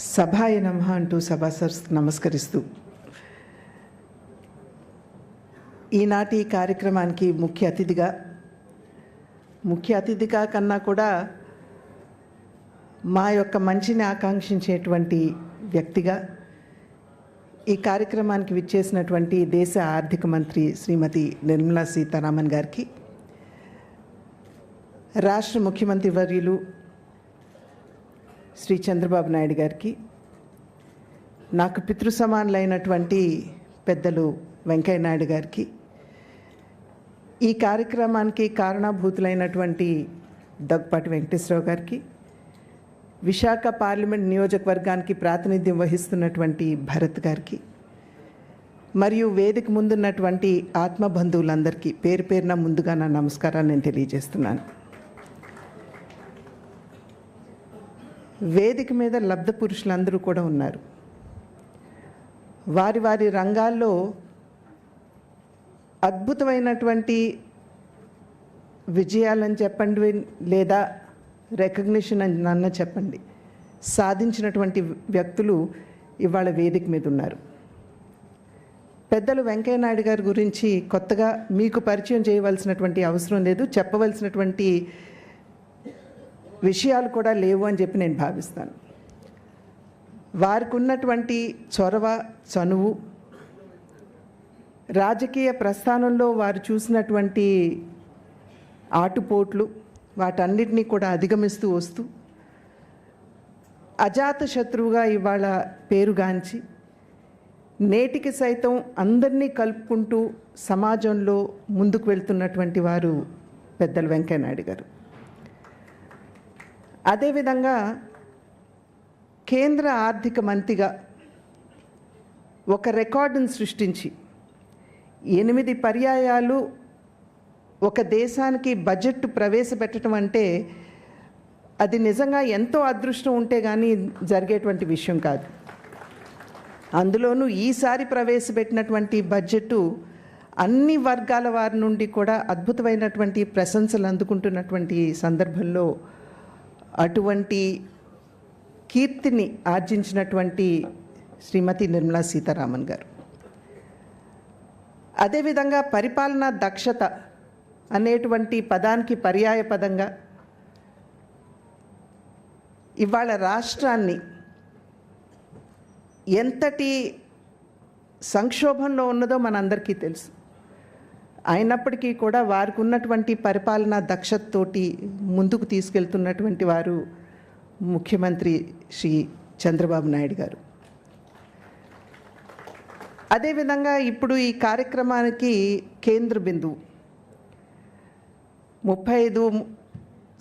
సభాయ నమః అంటూ సభాసర్స్ నమస్కరిస్తూ ఈనాటి కార్యక్రమానికి ముఖ్య అతిథిగా కన్నా కూడా మా యొక్క మంచిని ఆకాంక్షించేటువంటి వ్యక్తిగా ఈ కార్యక్రమానికి విచ్చేసినటువంటి దేశ ఆర్థిక మంత్రి శ్రీమతి నిర్మలా సీతారామన్ గారికి, రాష్ట్ర ముఖ్యమంత్రి వర్యులు శ్రీ చంద్రబాబు నాయుడు గారికి, నాకు పితృ సమానులైనటువంటి పెద్దలు వెంకయ్య నాయుడు గారికి, ఈ కార్యక్రమానికి కారణభూతులైనటువంటి దగ్గుపాటి వెంకటేశ్వరరావు గారికి, విశాఖ పార్లమెంట్ నియోజకవర్గానికి ప్రాతినిధ్యం వహిస్తున్నటువంటి భరత్ గారికి, మరియు వేదిక ముందున్నటువంటి ఆత్మబంధువులందరికీ పేరు పేరున ముందుగా నా నమస్కారాన్ని నేను తెలియజేస్తున్నాను. వేదిక మీద లబ్ధ పురుషులందరూ కూడా ఉన్నారు. వారి వారి రంగాల్లో అద్భుతమైనటువంటి విజయాలని చెప్పండి, లేదా రికగ్నిషన్ అని నన్ను చెప్పండి, సాధించినటువంటి వ్యక్తులు ఇవాళ వేదిక మీద ఉన్నారు. పెద్దలు వెంకయ్య నాయుడు గారి గురించి కొత్తగా మీకు పరిచయం చేయవలసినటువంటి అవసరం లేదు, చెప్పవలసినటువంటి విషయాలు కూడా లేవు అని చెప్పి నేను భావిస్తాను. వారికి ఉన్నటువంటి చొరవ, చనువు, రాజకీయ ప్రస్థానంలో వారు చూసినటువంటి ఆటుపోట్లు, వాటన్నిటినీ కూడా అధిగమిస్తూ వస్తూ అజాత శత్రువుగా ఇవాళ పేరుగాంచి నేటికి సైతం అందరినీ కలుపుకుంటూ సమాజంలో ముందుకు వెళ్తున్నటువంటి వారు పెద్దలు వెంకయ్య నాయుడు గారు. అదేవిధంగా కేంద్ర ఆర్థిక మంత్రిగా ఒక రికార్డును సృష్టించి 8 పర్యాయాలు ఒక దేశానికి బడ్జెట్ ప్రవేశపెట్టడం అంటే అది నిజంగా ఎంతో అదృష్టం ఉంటే కానీ జరిగేటువంటి విషయం కాదు. అందులోనూ ఈసారి ప్రవేశపెట్టినటువంటి బడ్జెట్ అన్ని వర్గాల వారి నుండి కూడా అద్భుతమైనటువంటి ప్రశంసలు అందుకుంటున్నటువంటి సందర్భంలో అటువంటి కీర్తిని ఆర్జించినటువంటి శ్రీమతి నిర్మలా సీతారామన్ గారు. అదేవిధంగా పరిపాలనా దక్షత అనేటువంటి పదానికి పర్యాయ పదంగా ఇవాళ రాష్ట్రాన్ని ఎంతటి సంక్షోభంలో ఉన్నదో మనందరికీ తెలుసు. అయినప్పటికీ కూడా వారికి ఉన్నటువంటి పరిపాలనా దక్షతతోటి ముందుకు తీసుకెళ్తున్నటువంటి వారు ముఖ్యమంత్రి శ్రీ చంద్రబాబు నాయుడు గారు. అదేవిధంగా ఇప్పుడు ఈ కార్యక్రమానికి కేంద్ర బిందువు 35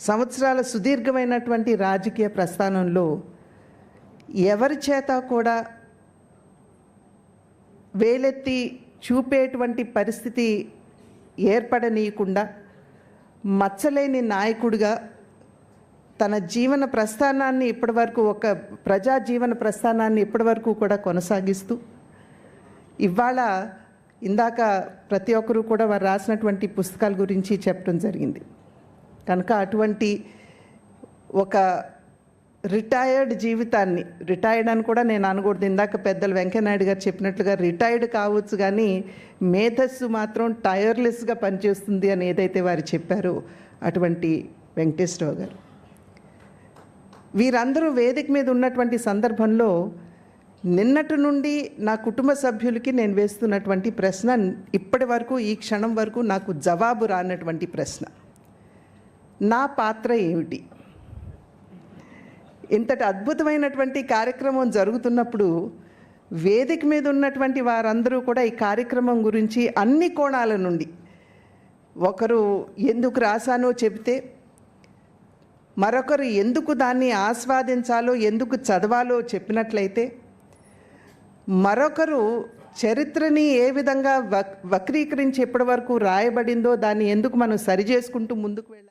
సంవత్సరాల సుదీర్ఘమైనటువంటి రాజకీయ ప్రస్థానంలో ఎవరి చేత కూడా వేలెత్తి చూపేటువంటి పరిస్థితి ఏర్పడనీయకుండా మచ్చలేని నాయకుడిగా తన జీవన ప్రస్థానాన్ని ఇప్పటివరకు, ఒక ప్రజా జీవన ప్రస్థానాన్ని ఇప్పటివరకు కూడా కొనసాగిస్తూ ఇవాళ ఇందాక ప్రతి ఒక్కరూ కూడా వారు రాసినటువంటి పుస్తకాల గురించి చెప్పడం జరిగింది. కనుక అటువంటి ఒక రిటైర్డ్ జీవితాన్ని, రిటైర్డ్ అని కూడా నేను అనకూడదు, ఇందాక పెద్దలు వెంకయ్య నాయుడు గారు చెప్పినట్లుగా రిటైర్డ్ కావచ్చు కానీ మేధస్సు మాత్రం టైర్లెస్గా పనిచేస్తుంది అని ఏదైతే వారు చెప్పారో అటువంటి వెంకటేశ్వరరావు గారు. వీరందరూ వేదిక మీద ఉన్నటువంటి సందర్భంలో నిన్నటి నుండి నా కుటుంబ సభ్యులకి నేను వేస్తున్నటువంటి ప్రశ్న, ఇప్పటి వరకు ఈ క్షణం వరకు నాకు జవాబు రానటువంటి ప్రశ్న, నా పాత్ర ఏమిటి? ఇంతటి అద్భుతమైనటువంటి కార్యక్రమం జరుగుతున్నప్పుడు వేదిక మీద ఉన్నటువంటి వారందరూ కూడా ఈ కార్యక్రమం గురించి అన్ని కోణాల నుండి, ఒకరు ఎందుకు రాశానో చెబితే, మరొకరు ఎందుకు దాన్ని ఆస్వాదించాలో, ఎందుకు చదవాలో చెప్పినట్లయితే, మరొకరు చరిత్రని ఏ విధంగా వక్రీకరించి ఎప్పటి వరకు రాయబడిందో దాన్ని ఎందుకు మనం సరిచేసుకుంటూ ముందుకు వెళ్ళాలి.